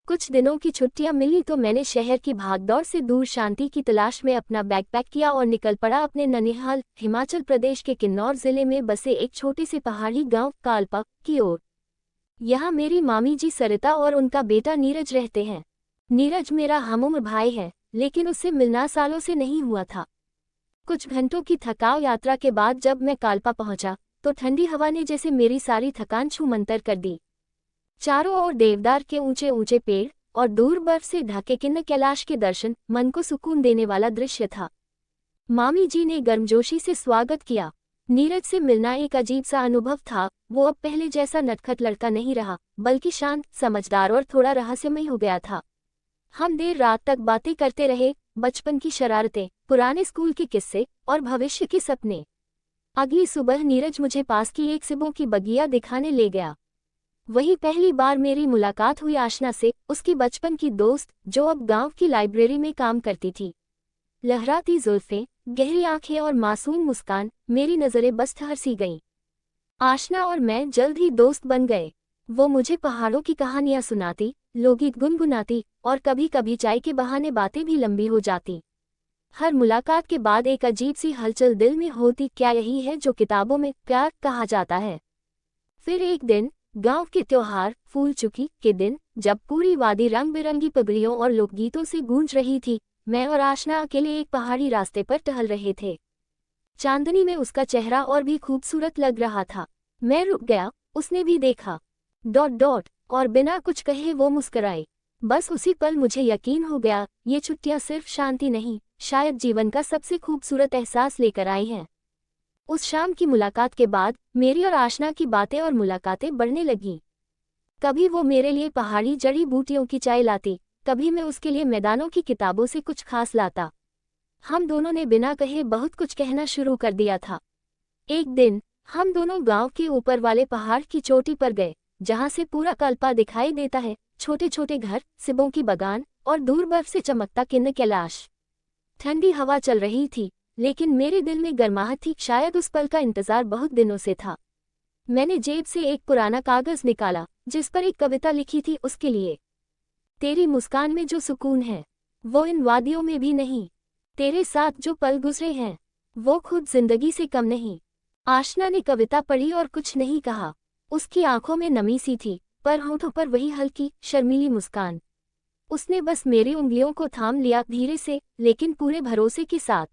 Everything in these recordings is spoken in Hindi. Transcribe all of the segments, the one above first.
कुछ दिनों की छुट्टियां मिली तो मैंने शहर की भागदौड़ से दूर शांति की तलाश में अपना बैकपैक किया और निकल पड़ा अपने ननिहाल, हिमाचल प्रदेश के किन्नौर जिले में बसे एक छोटे से पहाड़ी गांव कालपा की ओर। यहाँ मेरी मामी जी सरिता और उनका बेटा नीरज रहते हैं। नीरज मेरा हमउम्र भाई है, लेकिन उससे मिलना सालों से नहीं हुआ था। कुछ घंटों की थकाऊ यात्रा के बाद जब मैं कालपा पहुंचा तो ठंडी हवा ने जैसे मेरी सारी थकान छूमंतर कर दी। चारों ओर देवदार के ऊंचे ऊंचे पेड़ और दूर बर्फ से ढके किन्न कैलाश के दर्शन मन को सुकून देने वाला दृश्य था। मामी जी ने गर्मजोशी से स्वागत किया। नीरज से मिलना एक अजीब सा अनुभव था। वो अब पहले जैसा नटखट लड़का नहीं रहा, बल्कि शांत, समझदार और थोड़ा रहस्यमय हो गया था। हम देर रात तक बातें करते रहे, बचपन की शरारतें, पुराने स्कूल के किस्से और भविष्य के सपने। अगली सुबह नीरज मुझे पास की एक सेबों की बगिया दिखाने ले गया। वही पहली बार मेरी मुलाकात हुई आशना से, उसकी बचपन की दोस्त जो अब गांव की लाइब्रेरी में काम करती थी। लहराती जुल्फें, गहरी आंखें और मासूम मुस्कान मेरी नज़रें बस ठहर सी गईं। आशना और मैं जल्द ही दोस्त बन गए। वो मुझे पहाड़ों की कहानियां सुनाती, लोकगीत गुनगुनाती और कभी कभी चाय के बहाने बातें भी लंबी हो जाती। हर मुलाकात के बाद एक अजीब सी हलचल दिल में होती, क्या यही है जो किताबों में प्यार कहा जाता है। फिर एक दिन, गांव के त्योहार फूल चुकी के दिन, जब पूरी वादी रंग बिरंगी पगड़ियों और लोकगीतों से गूंज रही थी, मैं और आशना अकेले एक पहाड़ी रास्ते पर टहल रहे थे। चांदनी में उसका चेहरा और भी खूबसूरत लग रहा था। मैं रुक गया, उसने भी देखा। और बिना कुछ कहे वो मुस्कुराई। बस उसी पल मुझे यकीन हो गया, ये छुट्टियां सिर्फ शांति नहीं, शायद जीवन का सबसे खूबसूरत एहसास लेकर आई हैं। उस शाम की मुलाकात के बाद मेरी और आशना की बातें और मुलाकातें बढ़ने लगीं। कभी वो मेरे लिए पहाड़ी जड़ी बूटियों की चाय लाती, कभी मैं उसके लिए मैदानों की किताबों से कुछ खास लाता। हम दोनों ने बिना कहे बहुत कुछ कहना शुरू कर दिया था। एक दिन हम दोनों गांव के ऊपर वाले पहाड़ की चोटी पर गए, जहां से पूरा कालपा दिखाई देता है। छोटे छोटे घर, सिबों की बगान और दूर बर्फ से चमकता किन्न कैलाश। ठंडी हवा चल रही थी, लेकिन मेरे दिल में गर्माहट थी, शायद उस पल का इंतजार बहुत दिनों से था। मैंने जेब से एक पुराना कागज निकाला, जिस पर एक कविता लिखी थी उसके लिए। तेरी मुस्कान में जो सुकून है, वो इन वादियों में भी नहीं। तेरे साथ जो पल गुजरे हैं, वो खुद जिंदगी से कम नहीं। आशना ने कविता पढ़ी और कुछ नहीं कहा। उसकी आंखों में नमी सी थी, पर होठों पर वही हल्की, शर्मीली मुस्कान। उसने बस मेरी उंगलियों को थाम लिया, धीरे से लेकिन पूरे भरोसे के साथ।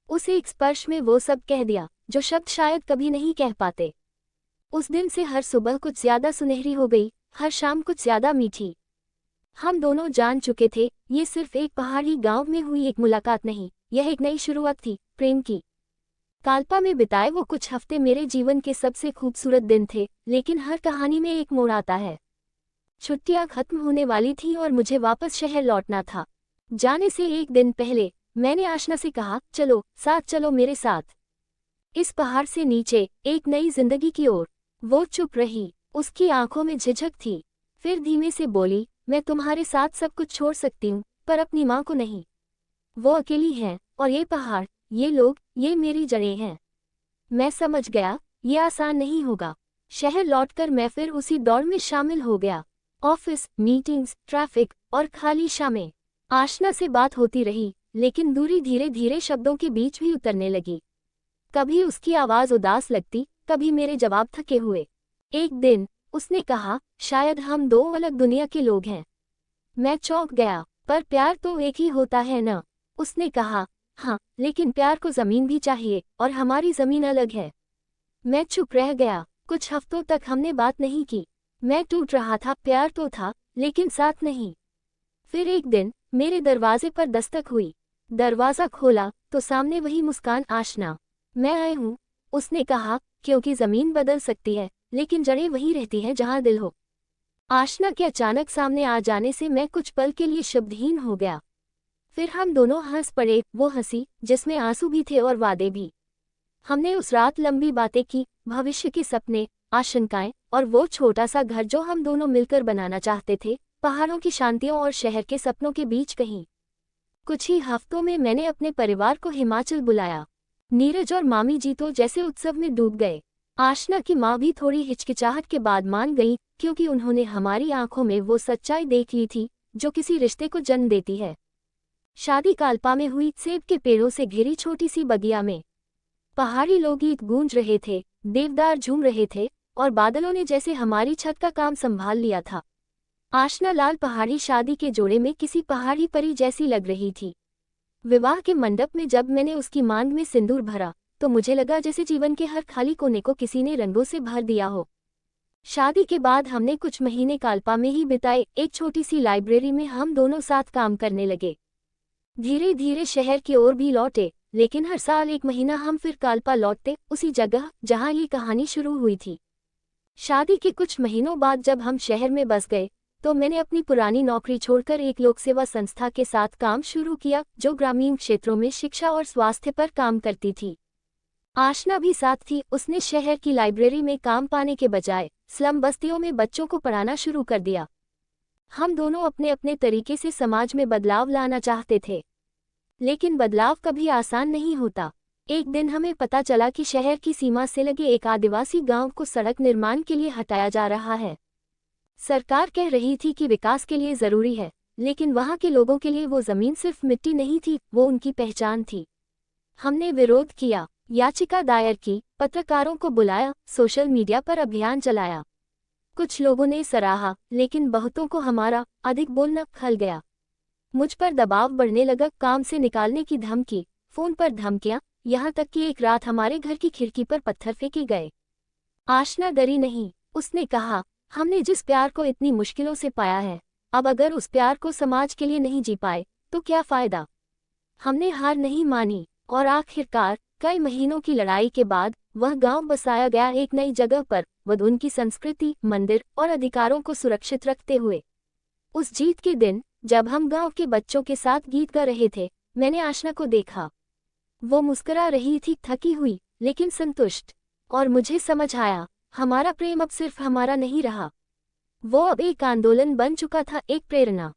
उस एक स्पर्श में वो सब कह दिया, जो शब्द शायद कभी नहीं कह पाते। उस दिन से हर सुबह कुछ ज्यादा सुनहरी हो गई, हर शाम कुछ ज्यादा मीठी। हम दोनों जान चुके थे, ये सिर्फ एक पहाड़ी गांव में हुई एक मुलाकात नहीं, यह एक नई शुरुआत थी, प्रेम की। कालपा में बिताए वो कुछ हफ्ते मेरे जीवन के सबसे खूबसूरत दिन थे, लेकिन हर कहानी में एक मोड़ आता है। छुट्टियां खत्म होने वाली थीं और मुझे वापस शहर लौटना था। जाने से एक दिन पहले मैंने आशना से कहा, चलो साथ चलो मेरे साथ, इस पहाड़ से नीचे एक नई जिंदगी की ओर। वो चुप रही, उसकी आंखों में झिझक थी। फिर धीमे से बोली, मैं तुम्हारे साथ सब कुछ छोड़ सकती हूँ, पर अपनी माँ को नहीं। वो अकेली है, और ये पहाड़, ये लोग, ये मेरी जड़ें हैं। मैं समझ गया, ये आसान नहीं होगा। शहर लौटकर मैं फिर उसी दौड़ में शामिल हो गया। ऑफिस, मीटिंग्स, ट्रैफिक और खाली शामें। आशना से बात होती रही, लेकिन दूरी धीरे धीरे शब्दों के बीच भी उतरने लगी। कभी उसकी आवाज़ उदास लगती, कभी मेरे जवाब थके हुए। एक दिन उसने कहा, शायद हम दो अलग दुनिया के लोग हैं। मैं चौंक गया, पर प्यार तो एक ही होता है ना? उसने कहा, हाँ, लेकिन प्यार को ज़मीन भी चाहिए, और हमारी ज़मीन अलग है। मैं चुप रह गया। कुछ हफ्तों तक हमने बात नहीं की। मैं टूट रहा था, प्यार तो था, लेकिन साथ नहीं। फिर एक दिन मेरे दरवाजे पर दस्तक हुई। दरवाज़ा खोला तो सामने वही मुस्कान, आशना। मैं आई हूँ, उसने कहा, क्योंकि ज़मीन बदल सकती है, लेकिन जड़ें वहीं रहती हैं जहाँ दिल हो। आशना के अचानक सामने आ जाने से मैं कुछ पल के लिए शब्दहीन हो गया। फिर हम दोनों हंस पड़े, वो हंसी जिसमें आंसू भी थे और वादे भी। हमने उस रात लंबी बातें की, भविष्य के सपने, आशंकाएं और वो छोटा सा घर जो हम दोनों मिलकर बनाना चाहते थे, पहाड़ों की शांतियों और शहर के सपनों के बीच कहीं। कुछ ही हफ्तों में मैंने अपने परिवार को हिमाचल बुलाया। नीरज और मामी जी तो जैसे उत्सव में डूब गए। आशना की माँ भी थोड़ी हिचकिचाहट के बाद मान गई, क्योंकि उन्होंने हमारी आंखों में वो सच्चाई देख ली थी जो किसी रिश्ते को जन्म देती है। शादी काल्पा में हुई, सेब के पेड़ों से घिरी छोटी सी बगिया में पहाड़ी लोकगीत गूंज रहे थे, देवदार झूम रहे थे और बादलों ने जैसे हमारी छत का काम संभाल लिया था। आशना लाल पहाड़ी शादी के जोड़े में किसी पहाड़ी परी जैसी लग रही थी। विवाह के मंडप में जब मैंने उसकी मांग में सिंदूर भरा तो मुझे लगा जैसे जीवन के हर खाली कोने को किसी ने रंगों से भर दिया हो। शादी के बाद हमने कुछ महीने काल्पा में ही बिताए। एक छोटी सी लाइब्रेरी में हम दोनों साथ काम करने लगे। धीरे धीरे शहर की ओर भी लौटे, लेकिन हर साल एक महीना हम फिर काल्पा लौटते, उसी जगह जहां ये कहानी शुरू हुई थी। शादी के कुछ महीनों बाद जब हम शहर में बस गए तो मैंने अपनी पुरानी नौकरी छोड़कर एक लोक सेवा संस्था के साथ काम शुरू किया, जो ग्रामीण क्षेत्रों में शिक्षा और स्वास्थ्य पर काम करती थी। आशना भी साथ थी। उसने शहर की लाइब्रेरी में काम पाने के बजाय स्लम बस्तियों में बच्चों को पढ़ाना शुरू कर दिया। हम दोनों अपने अपने तरीके से समाज में बदलाव लाना चाहते थे, लेकिन बदलाव कभी आसान नहीं होता। एक दिन हमें पता चला कि शहर की सीमा से लगे एक आदिवासी गांव को सड़क निर्माण के लिए हटाया जा रहा है। सरकार कह रही थी कि विकास के लिए जरूरी है, लेकिन वहां के लोगों के लिए वो जमीन सिर्फ मिट्टी नहीं थी, वो उनकी पहचान थी। हमने विरोध किया, याचिका दायर की, पत्रकारों को बुलाया, सोशल मीडिया पर अभियान चलाया। कुछ लोगों ने सराहा, लेकिन बहुतों को हमारा अधिक बोलना खल गया। मुझ पर दबाव बढ़ने लगा, काम से निकालने की धमकी, फोन पर धमकियां, यहाँ तक कि एक रात हमारे घर की खिड़की पर पत्थर फेंके गए। आशना डरी नहीं। उसने कहा, हमने जिस प्यार को इतनी मुश्किलों से पाया है, अब अगर उस प्यार को समाज के लिए नहीं जी पाए तो क्या फायदा। हमने हार नहीं मानी और आखिरकार कई महीनों की लड़ाई के बाद वह गांव बसाया गया, एक नई जगह पर, वह उनकी संस्कृति, मंदिर और अधिकारों को सुरक्षित रखते हुए। उस जीत के दिन जब हम गांव के बच्चों के साथ गीत गा रहे थे, मैंने आशना को देखा। वो मुस्कुरा रही थी, थकी हुई लेकिन संतुष्ट, और मुझे समझ आया, हमारा प्रेम अब सिर्फ हमारा नहीं रहा, वो अब एक आंदोलन बन चुका था, एक प्रेरणा।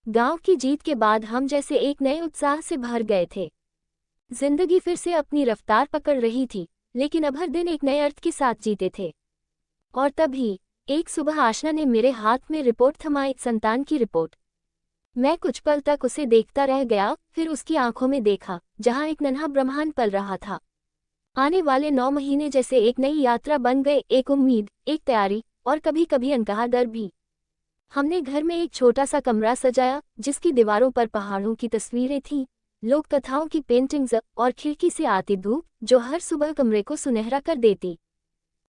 गांव की जीत के बाद हम जैसे एक नए उत्साह से भर गए थे। जिंदगी फिर से अपनी रफ्तार पकड़ रही थी, लेकिन अब हर दिन एक नए अर्थ के साथ जीते थे। और तभी एक सुबह आशना ने मेरे हाथ में रिपोर्ट थमाई, संतान की रिपोर्ट। मैं कुछ पल तक उसे देखता रह गया, फिर उसकी आंखों में देखा जहां एक नन्हा ब्रह्मांड पल रहा था। आने वाले 9 महीने जैसे एक नई यात्रा बन गए, एक उम्मीद, एक तैयारी और कभी कभी अनकहा डर भी। हमने घर में एक छोटा सा कमरा सजाया, जिसकी दीवारों पर पहाड़ों की तस्वीरें थीं, लोक कथाओं की पेंटिंग्स और खिड़की से आती धूप जो हर सुबह कमरे को सुनहरा कर देती।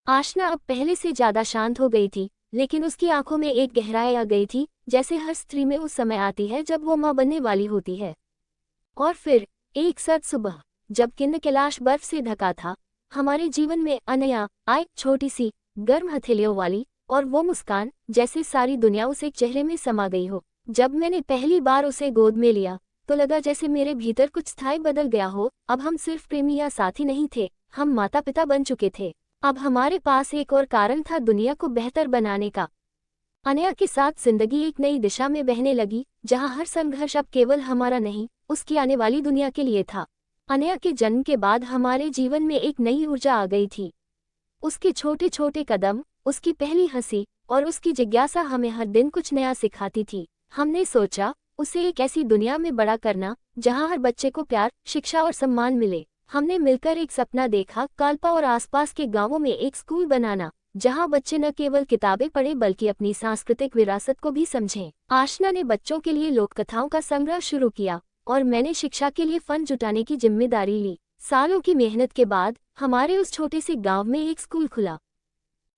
आशना अब पहले से ज्यादा शांत हो गई थी, लेकिन उसकी आंखों में एक गहराई आ गई थी, जैसे हर स्त्री में उस समय आती है जब वो माँ बनने वाली होती है। और फिर एक सर्द सुबह, जब किन्न कैलाश बर्फ से ढका था, हमारे जीवन में अनया आए, छोटी सी गर्म हथेलियों वाली, और वो मुस्कान जैसे सारी दुनिया उसे एक चेहरे में समा गई हो। जब मैंने पहली बार उसे गोद में लिया तो लगा जैसे मेरे भीतर कुछ स्थायी बदल गया हो। अब हम सिर्फ प्रेमी या साथी नहीं थे, हम माता पिता बन चुके थे। अब हमारे पास एक और कारण था दुनिया को बेहतर बनाने का। अनया के साथ जिंदगी एक नई दिशा में बहने लगी, जहां हर संघर्ष अब केवल हमारा नहीं, उसकी आने वाली दुनिया के लिए था। अनया के जन्म के बाद हमारे जीवन में एक नई ऊर्जा आ गई थी। उसके छोटे छोटे कदम, उसकी पहली हंसी और उसकी जिज्ञासा हमें हर दिन कुछ नया सिखाती थी। हमने सोचा उसे एक ऐसी दुनिया में बड़ा करना जहां हर बच्चे को प्यार, शिक्षा और सम्मान मिले। हमने मिलकर एक सपना देखा, काल्पा और आसपास के गांवों में एक स्कूल बनाना, जहां बच्चे न केवल किताबें पढ़ें बल्कि अपनी सांस्कृतिक विरासत को भी समझें। आशना ने बच्चों के लिए लोक कथाओं का संग्रह शुरू किया और मैंने शिक्षा के लिए फंड जुटाने की जिम्मेदारी ली। सालों की मेहनत के बाद हमारे उस छोटे से गांव में एक स्कूल खुला।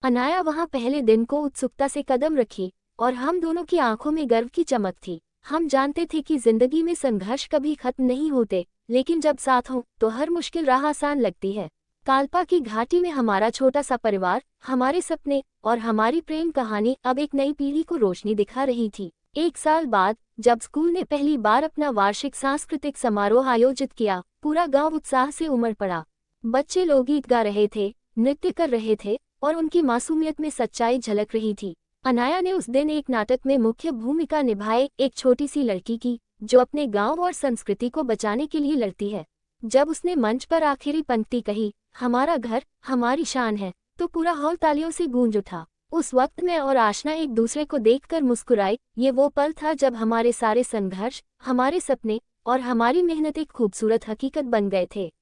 अनाया वहां पहले दिन को उत्सुकता से कदम रखी और हम दोनों की आंखों में गर्व की चमक थी। हम जानते थे कि जिंदगी में संघर्ष कभी खत्म नहीं होते, लेकिन जब साथ हों तो हर मुश्किल राह आसान लगती है। काल्पा की घाटी में हमारा छोटा सा परिवार, हमारे सपने और हमारी प्रेम कहानी अब एक नई पीढ़ी को रोशनी दिखा रही थी। 1 साल बाद जब स्कूल ने पहली बार अपना वार्षिक सांस्कृतिक समारोह आयोजित किया, पूरा गांव उत्साह से उमड़ पड़ा। बच्चे लोकगीत गा रहे थे, नृत्य कर रहे थे और उनकी मासूमियत में सच्चाई झलक रही थी। अनाया ने उस दिन एक नाटक में मुख्य भूमिका निभाई, एक छोटी सी लड़की की जो अपने गांव और संस्कृति को बचाने के लिए लड़ती है। जब उसने मंच पर आखिरी पंक्ति कही, हमारा घर हमारी शान है, तो पूरा हॉल तालियों से गूंज उठा। उस वक्त मैं और आशना एक दूसरे को देखकर मुस्कुराए। ये वो पल था जब हमारे सारे संघर्ष, हमारे सपने और हमारी मेहनत एक खूबसूरत हकीकत बन गए थे।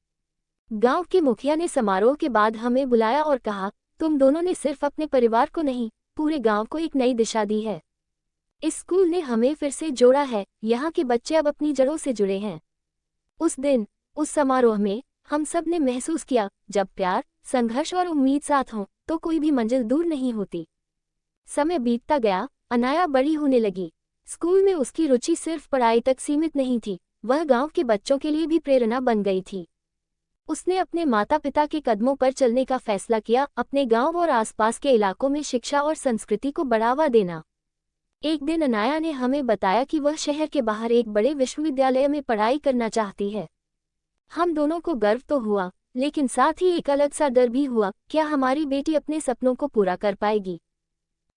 गांव के मुखिया ने समारोह के बाद हमें बुलाया और कहा, तुम दोनों ने सिर्फ अपने परिवार को नहीं, पूरे गांव को एक नई दिशा दी है। इस स्कूल ने हमें फिर से जोड़ा है, यहाँ के बच्चे अब अपनी जड़ों से जुड़े हैं। उस दिन, उस समारोह में हम सब ने महसूस किया, जब प्यार, संघर्ष और उम्मीद साथ हों तो कोई भी मंजिल दूर नहीं होती। समय बीतता गया, अनाया बड़ी होने लगी। स्कूल में उसकी रुचि सिर्फ पढ़ाई तक सीमित नहीं थी, वह गांव के बच्चों के लिए भी प्रेरणा बन गई थी। उसने अपने माता पिता के कदमों पर चलने का फैसला किया, अपने गांव और आसपास के इलाकों में शिक्षा और संस्कृति को बढ़ावा देना। एक दिन अनाया ने हमें बताया कि वह शहर के बाहर एक बड़े विश्वविद्यालय में पढ़ाई करना चाहती है। हम दोनों को गर्व तो हुआ, लेकिन साथ ही एक अलग सा डर भी हुआ, क्या हमारी बेटी अपने सपनों को पूरा कर पाएगी?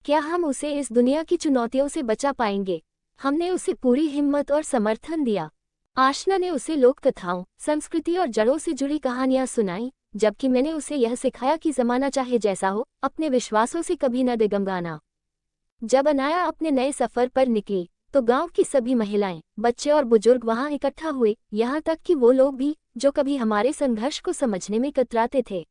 क्या हम उसे इस दुनिया की चुनौतियों से बचा पाएंगे? हमने उसे पूरी हिम्मत और समर्थन दिया। आशना ने उसे लोक कथाओं, संस्कृति और जड़ों से जुड़ी कहानियां सुनाई, जबकि मैंने उसे यह सिखाया कि जमाना चाहे जैसा हो, अपने विश्वासों से कभी न डगमगाना। जब अनाया अपने नए सफर पर निकली, तो गांव की सभी महिलाएं, बच्चे और बुजुर्ग वहां इकट्ठा हुए, यहाँ तक कि वो लोग भी जो कभी हमारे संघर्ष को समझने में कतराते थे।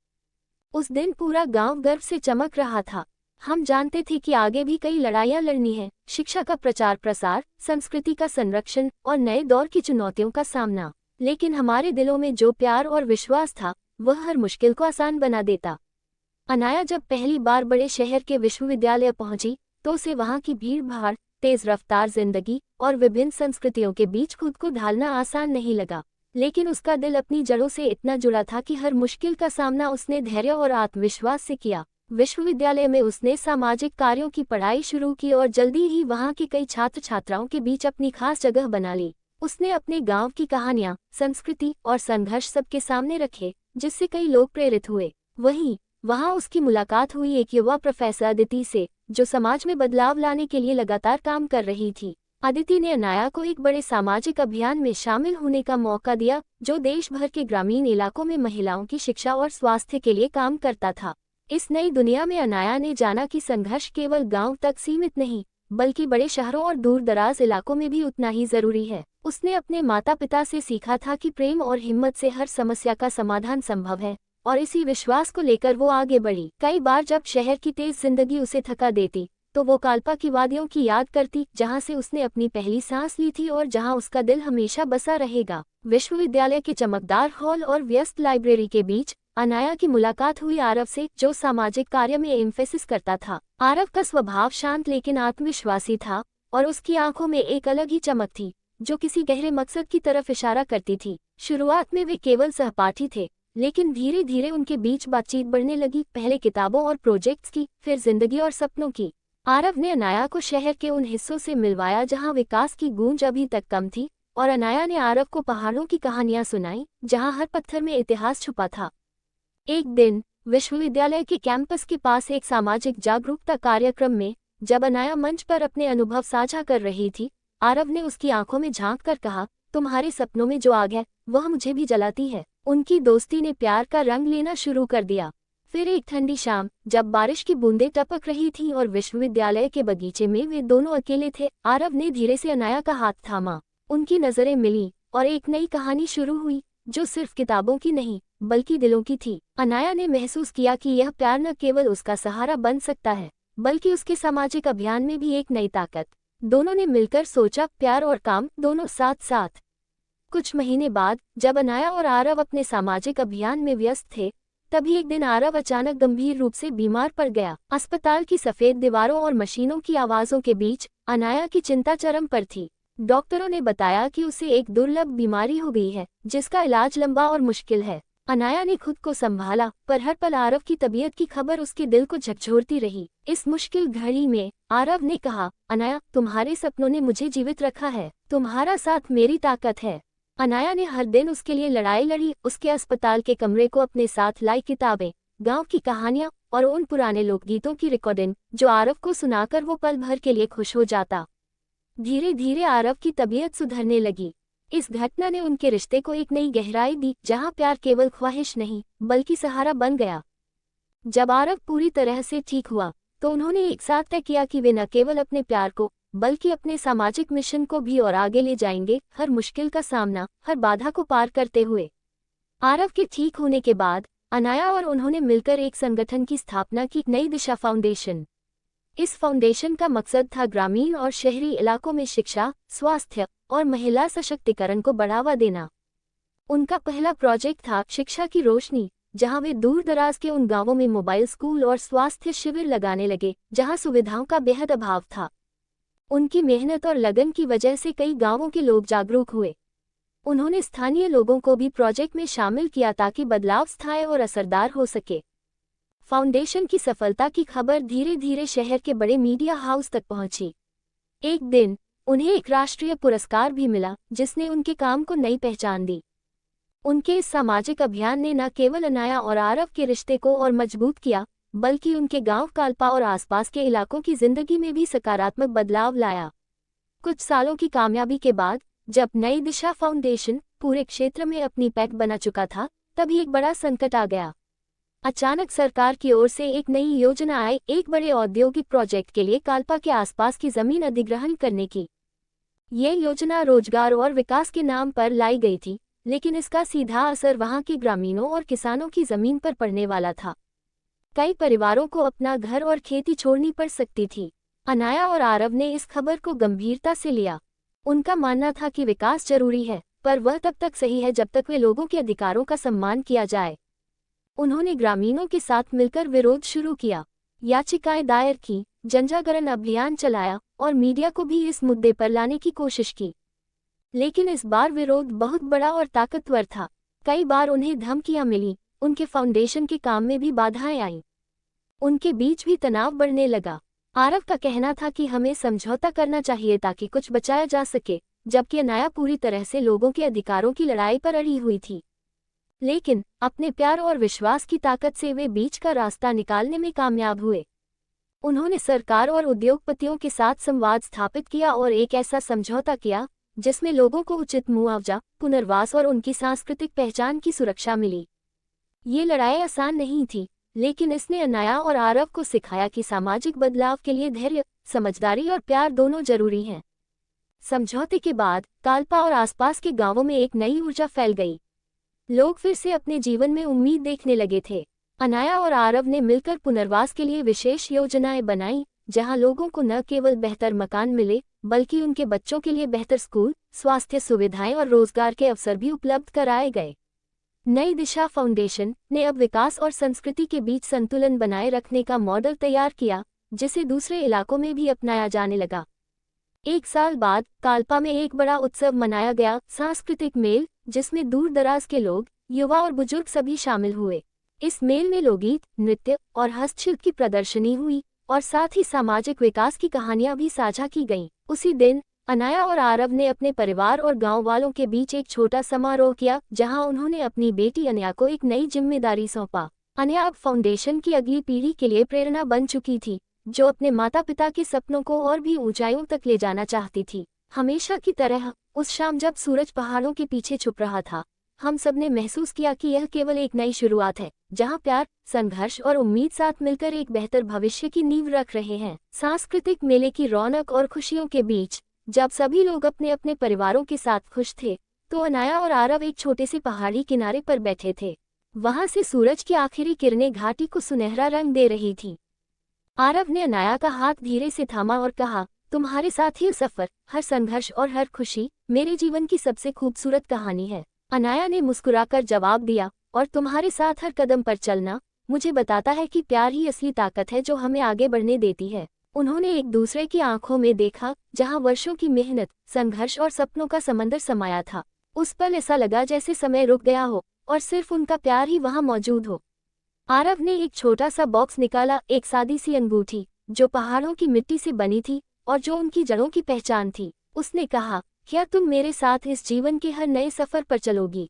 उस दिन पूरा गांव गर्व से चमक रहा था। हम जानते थे कि आगे भी कई लड़ाइयां लड़नी है, शिक्षा का प्रचार प्रसार, संस्कृति का संरक्षण और नए दौर की चुनौतियों का सामना। लेकिन हमारे दिलों में जो प्यार और विश्वास था, वह हर मुश्किल को आसान बना देता। अनाया जब पहली बार बड़े शहर के विश्वविद्यालय पहुंची, तो उसे वहां की भीड़-भाड़, तेज रफ्तार जिंदगी और विभिन्न संस्कृतियों के बीच खुद को ढालना आसान नहीं लगा। लेकिन उसका दिल अपनी जड़ों से इतना जुड़ा था कि हर मुश्किल का सामना उसने धैर्य और आत्मविश्वास से किया। विश्वविद्यालय में उसने सामाजिक कार्यों की पढ़ाई शुरू की और जल्दी ही वहां के कई छात्र छात्राओं के बीच अपनी खास जगह बना ली। उसने अपने गांव की कहानियां, संस्कृति और संघर्ष सबके सामने रखे, जिससे कई लोग प्रेरित हुए। वहीं वहां उसकी मुलाकात हुई एक युवा प्रोफेसर अदिति से, जो समाज में बदलाव लाने के लिए लगातार काम कर रही थी। अदिति ने अनाया को एक बड़े सामाजिक अभियान में शामिल होने का मौका दिया, जो देश भर के ग्रामीण इलाकों में महिलाओं की शिक्षा और स्वास्थ्य के लिए काम करता था। इस नई दुनिया में अनाया ने जाना कि संघर्ष केवल गांव तक सीमित नहीं, बल्कि बड़े शहरों और दूर दराज इलाकों में भी उतना ही जरूरी है। उसने अपने माता पिता से सीखा था कि प्रेम और हिम्मत से हर समस्या का समाधान संभव है, और इसी विश्वास को लेकर वो आगे बढ़ी। कई बार जब शहर की तेज जिंदगी उसे थका देती, तो वो काल्पा की वादियों की याद करती, जहां से उसने अपनी पहली सांस ली थी और जहां उसका दिल हमेशा बसा रहेगा। विश्वविद्यालय के चमकदार हॉल और व्यस्त लाइब्रेरी के बीच अनाया की मुलाकात हुई आरव से, जो सामाजिक कार्य में एम्फेसिस करता था। आरव का स्वभाव शांत लेकिन आत्मविश्वासी था, और उसकी आंखों में एक अलग ही चमक थी, जो किसी गहरे मकसद की तरफ इशारा करती थी। शुरुआत में वे केवल सहपाठी थे, लेकिन धीरे धीरे उनके बीच बातचीत बढ़ने लगी, पहले किताबों और प्रोजेक्ट्स की, फिर जिंदगी और सपनों की। आरव ने अनाया को शहर के उन हिस्सों से मिलवाया जहां विकास की गूंज अभी तक कम थी, और अनाया ने आरव को पहाड़ों की कहानियां सुनाई, जहां हर पत्थर में इतिहास छुपा था। एक दिन विश्वविद्यालय के कैंपस के पास एक सामाजिक जागरूकता कार्यक्रम में, जब अनाया मंच पर अपने अनुभव साझा कर रही थी, आरव ने उसकी आंखों में झांक कर कहा, तुम्हारे सपनों में जो आग है, वह मुझे भी जलाती है। उनकी दोस्ती ने प्यार का रंग लेना शुरू कर दिया। फिर एक ठंडी शाम, जब बारिश की बूंदें टपक रही थीं और विश्वविद्यालय के बगीचे में वे दोनों अकेले थे, आरव ने धीरे से अनाया का हाथ थामा। उनकी नजरें मिली और एक नई कहानी शुरू हुई, जो सिर्फ किताबों की नहीं, बल्कि दिलों की थी। अनाया ने महसूस किया कि यह प्यार न केवल उसका सहारा बन सकता है, बल्कि उसके सामाजिक अभियान में भी एक नई ताकत। दोनों ने मिलकर सोचा, प्यार और काम दोनों साथ साथ। कुछ महीने बाद, जब अनाया और आरव अपने सामाजिक अभियान में व्यस्त थे, तभी एक दिन आरव अचानक गंभीर रूप से बीमार पड़ गया। अस्पताल की सफेद दीवारों और मशीनों की आवाजों के बीच अनाया की चिंता चरम पर थी। डॉक्टरों ने बताया कि उसे एक दुर्लभ बीमारी हो गई है, जिसका इलाज लंबा और मुश्किल है। अनाया ने खुद को संभाला, पर हर पल आरव की तबीयत की खबर उसके दिल को झकझोरती रही। इस मुश्किल घड़ी में आरव ने कहा, अनाया, तुम्हारे सपनों ने मुझे जीवित रखा है, तुम्हारा साथ मेरी ताकत है। अनाया ने हर दिन उसके लिए लड़ाई लड़ी, उसके अस्पताल के कमरे को अपने साथ लाई किताबें, गांव की कहानियां और उन पुराने लोकगीतों की रिकॉर्डिंग, जो आरव को सुनाकर वो पल भर के लिए खुश हो जाता। धीरे धीरे आरव की तबीयत सुधरने लगी। इस घटना ने उनके रिश्ते को एक नई गहराई दी, जहां प्यार केवल ख्वाहिश नहीं, बल्कि सहारा बन गया। जब आरव पूरी तरह से ठीक हुआ तो उन्होंने एक साथ तय किया कि वे न केवल अपने प्यार को बल्कि अपने सामाजिक मिशन को भी और आगे ले जाएंगे, हर मुश्किल का सामना, हर बाधा को पार करते हुए। आरव के ठीक होने के बाद अनाया और उन्होंने मिलकर एक संगठन की स्थापना की, नई दिशा फाउंडेशन। इस फाउंडेशन का मकसद था ग्रामीण और शहरी इलाकों में शिक्षा, स्वास्थ्य और महिला सशक्तिकरण को बढ़ावा देना। उनका पहला प्रोजेक्ट था शिक्षा की रोशनी, जहां वे दूर दराज के उन गांवों में मोबाइल स्कूल और स्वास्थ्य शिविर लगाने लगे जहां सुविधाओं का बेहद अभाव था। उनकी मेहनत और लगन की वजह से कई गांवों के लोग जागरूक हुए। उन्होंने स्थानीय लोगों को भी प्रोजेक्ट में शामिल किया ताकि बदलाव स्थायी और असरदार हो सके। फाउंडेशन की सफलता की खबर धीरे धीरे शहर के बड़े मीडिया हाउस तक पहुंची। एक दिन उन्हें एक राष्ट्रीय पुरस्कार भी मिला जिसने उनके काम को नई पहचान दी। उनके इस सामाजिक अभियान ने न केवल अनाया और आरव के रिश्ते को और मजबूत किया बल्कि उनके गांव कालपा और आसपास के इलाकों की जिंदगी में भी सकारात्मक बदलाव लाया। कुछ सालों की कामयाबी के बाद जब नई दिशा फाउंडेशन पूरे क्षेत्र में अपनी पैठ बना चुका था, तभी एक बड़ा संकट आ गया। अचानक सरकार की ओर से एक नई योजना आई, एक बड़े औद्योगिक प्रोजेक्ट के लिए कालपा के आसपास की जमीन अधिग्रहण करने की। ये योजना रोजगार और विकास के नाम पर लाई गई थी, लेकिन इसका सीधा असर वहां के ग्रामीणों और किसानों की जमीन पर पड़ने वाला था। कई परिवारों को अपना घर और खेती छोड़नी पड़ सकती थी। अनाया और आरव ने इस खबर को गंभीरता से लिया। उनका मानना था कि विकास जरूरी है, पर वह तब तक सही है जब तक वे लोगों के अधिकारों का सम्मान किया जाए। उन्होंने ग्रामीणों के साथ मिलकर विरोध शुरू किया, याचिकाएं दायर की, जनजागरण अभियान चलाया और मीडिया को भी इस मुद्दे पर लाने की कोशिश की। लेकिन इस बार विरोध बहुत बड़ा और ताकतवर था। कई बार उन्हें धमकियां मिली, उनके फाउंडेशन के काम में भी बाधाएं आईं। उनके बीच भी तनाव बढ़ने लगा। आरव का कहना था कि हमें समझौता करना चाहिए ताकि कुछ बचाया जा सके, जबकि अनाया पूरी तरह से लोगों के अधिकारों की लड़ाई पर अड़ी हुई थी। लेकिन अपने प्यार और विश्वास की ताकत से वे बीच का रास्ता निकालने में कामयाब हुए। उन्होंने सरकार और उद्योगपतियों के साथ संवाद स्थापित किया और एक ऐसा समझौता किया जिसमें लोगों को उचित मुआवजा, पुनर्वास और उनकी सांस्कृतिक पहचान की सुरक्षा मिली। ये लड़ाई आसान नहीं थी, लेकिन इसने अनाया और आरव को सिखाया कि सामाजिक बदलाव के लिए धैर्य, समझदारी और प्यार दोनों जरूरी हैं। समझौते के बाद कालपा और आसपास के गांवों में एक नई ऊर्जा फैल गई। लोग फिर से अपने जीवन में उम्मीद देखने लगे थे। अनाया और आरव ने मिलकर पुनर्वास के लिए विशेष योजनाएं बनाई, जहां लोगों को न केवल बेहतर मकान मिले बल्कि उनके बच्चों के लिए बेहतर स्कूल, स्वास्थ्य सुविधाएं और रोजगार के अवसर भी उपलब्ध कराए गए। नई दिशा फाउंडेशन ने अब विकास और संस्कृति के बीच संतुलन बनाए रखने का मॉडल तैयार किया, जिसे दूसरे इलाकों में भी अपनाया जाने लगा। एक साल बाद कालपा में एक बड़ा उत्सव मनाया गया, सांस्कृतिक मेल, जिसमें दूर दराज के लोग, युवा और बुजुर्ग सभी शामिल हुए। इस मेल में लोकगीत, नृत्य और हस्तशिल्प की प्रदर्शनी हुई और साथ ही सामाजिक विकास की कहानियां भी साझा की गईं। उसी दिन अनाया और आरव ने अपने परिवार और गांव वालों के बीच एक छोटा समारोह किया, जहां उन्होंने अपनी बेटी अनया को एक नई जिम्मेदारी सौंपा। अनया अब फाउंडेशन की अगली पीढ़ी के लिए प्रेरणा बन चुकी थी, जो अपने माता पिता के सपनों को और भी ऊंचाइयों तक ले जाना चाहती थी। हमेशा की तरह उस शाम जब सूरज पहाड़ों के पीछे छुप रहा था, हम सबने महसूस किया कि यह केवल एक नई शुरुआत है, जहां प्यार, संघर्ष और उम्मीद साथ मिलकर एक बेहतर भविष्य की नींव रख रहे हैं। सांस्कृतिक मेले की रौनक और खुशियों के बीच जब सभी लोग अपने अपने परिवारों के साथ खुश थे, तो अनाया और आरव एक छोटे से पहाड़ी किनारे पर बैठे थे। वहां से सूरज की आखिरी किरणें घाटी को सुनहरा रंग दे रही थी। आरव ने अनाया का हाथ धीरे से थामा और कहा, तुम्हारे साथ ही सफर, हर संघर्ष और हर खुशी मेरे जीवन की सबसे खूबसूरत कहानी है। अनाया ने मुस्कुराकर जवाब दिया, और तुम्हारे साथ हर कदम पर चलना मुझे बताता है कि प्यार ही असली ताकत है जो हमें आगे बढ़ने देती है। उन्होंने एक दूसरे की आंखों में देखा, जहां वर्षों की मेहनत, संघर्ष और सपनों का समंदर समाया था। उस पल ऐसा लगा जैसे समय रुक गया हो और सिर्फ उनका प्यार ही वहां मौजूद हो। आरव ने एक छोटा सा बॉक्स निकाला, एक सादी सी अंगूठी जो पहाड़ों की मिट्टी से बनी थी और जो उनकी जड़ों की पहचान थी। उसने कहा, क्या तुम मेरे साथ इस जीवन के हर नए सफर पर चलोगी?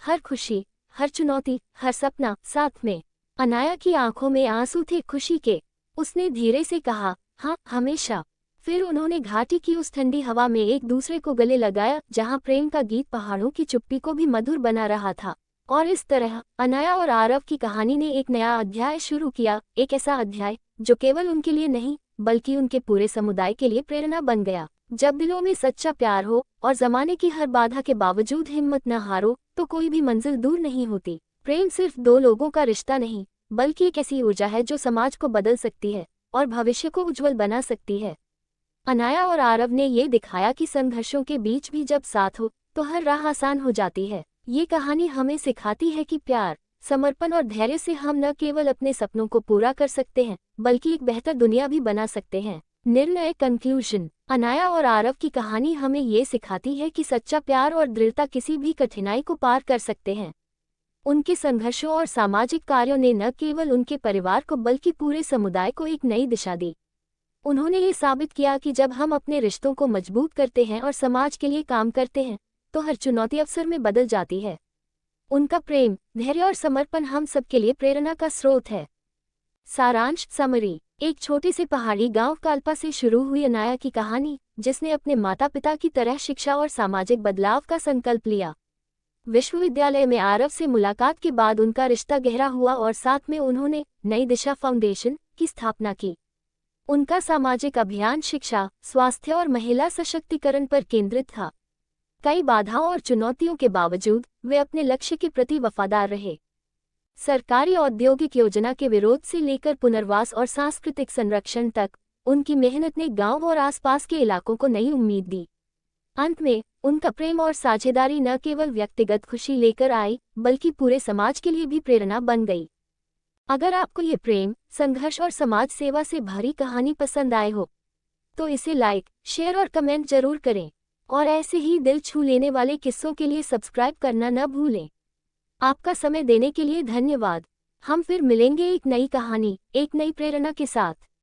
हर खुशी, हर चुनौती, हर सपना साथ में। अनाया की आंखों में आंसू थे खुशी के। उसने धीरे से कहा, हाँ, हमेशा। फिर उन्होंने घाटी की उस ठंडी हवा में एक दूसरे को गले लगाया, जहां प्रेम का गीत पहाड़ों की चुप्पी को भी मधुर बना रहा था। और इस तरह अनाया और आरव की कहानी ने एक नया अध्याय शुरू किया, एक ऐसा अध्याय जो केवल उनके लिए नहीं बल्कि उनके पूरे समुदाय के लिए प्रेरणा बन गया। जब दिलों में सच्चा प्यार हो और जमाने की हर बाधा के बावजूद हिम्मत न हारो तो कोई भी मंजिल दूर नहीं होती। प्रेम सिर्फ दो लोगों का रिश्ता नहीं बल्कि एक ऐसी ऊर्जा है जो समाज को बदल सकती है और भविष्य को उज्जवल बना सकती है। अनाया और आरव ने ये दिखाया कि संघर्षों के बीच भी जब साथ हो तो हर राह आसान हो जाती है। ये कहानी हमें सिखाती है कि प्यार, समर्पण और धैर्य से हम न केवल अपने सपनों को पूरा कर सकते हैं बल्कि एक बेहतर दुनिया भी बना सकते हैं। निर्णय कंक्लूजन। अनाया और आरव की कहानी हमें ये सिखाती है कि सच्चा प्यार और दृढ़ता किसी भी कठिनाई को पार कर सकते हैं। उनके संघर्षों और सामाजिक कार्यों ने न केवल उनके परिवार को बल्कि पूरे समुदाय को एक नई दिशा दी। उन्होंने ये साबित किया कि जब हम अपने रिश्तों को मजबूत करते हैं और समाज के लिए काम करते हैं तो हर चुनौती अवसर में बदल जाती है। उनका प्रेम, धैर्य और समर्पण हम सबके लिए प्रेरणा का स्रोत है। सारांश समरी। एक छोटे से पहाड़ी गांव काल्पा से शुरू हुई अनाया की कहानी, जिसने अपने माता पिता की तरह शिक्षा और सामाजिक बदलाव का संकल्प लिया। विश्वविद्यालय में आरव से मुलाकात के बाद उनका रिश्ता गहरा हुआ और साथ में उन्होंने नई दिशा फाउंडेशन की स्थापना की। उनका सामाजिक अभियान शिक्षा, स्वास्थ्य और महिला सशक्तिकरण पर केंद्रित था। कई बाधाओं और चुनौतियों के बावजूद वे अपने लक्ष्य के प्रति वफादार रहे। सरकारी औद्योगिक योजना के विरोध से लेकर पुनर्वास और सांस्कृतिक संरक्षण तक उनकी मेहनत ने गांव और आसपास के इलाकों को नई उम्मीद दी। अंत में उनका प्रेम और साझेदारी न केवल व्यक्तिगत खुशी लेकर आई बल्कि पूरे समाज के लिए भी प्रेरणा बन गई। अगर आपको ये प्रेम, संघर्ष और समाज सेवा से भरी कहानी पसंद आए हो तो इसे लाइक, शेयर और कमेंट जरूर करें और ऐसे ही दिल छू लेने वाले किस्सों के लिए सब्सक्राइब करना न भूलें। आपका समय देने के लिए धन्यवाद। हम फिर मिलेंगे एक नई कहानी, एक नई प्रेरणा के साथ।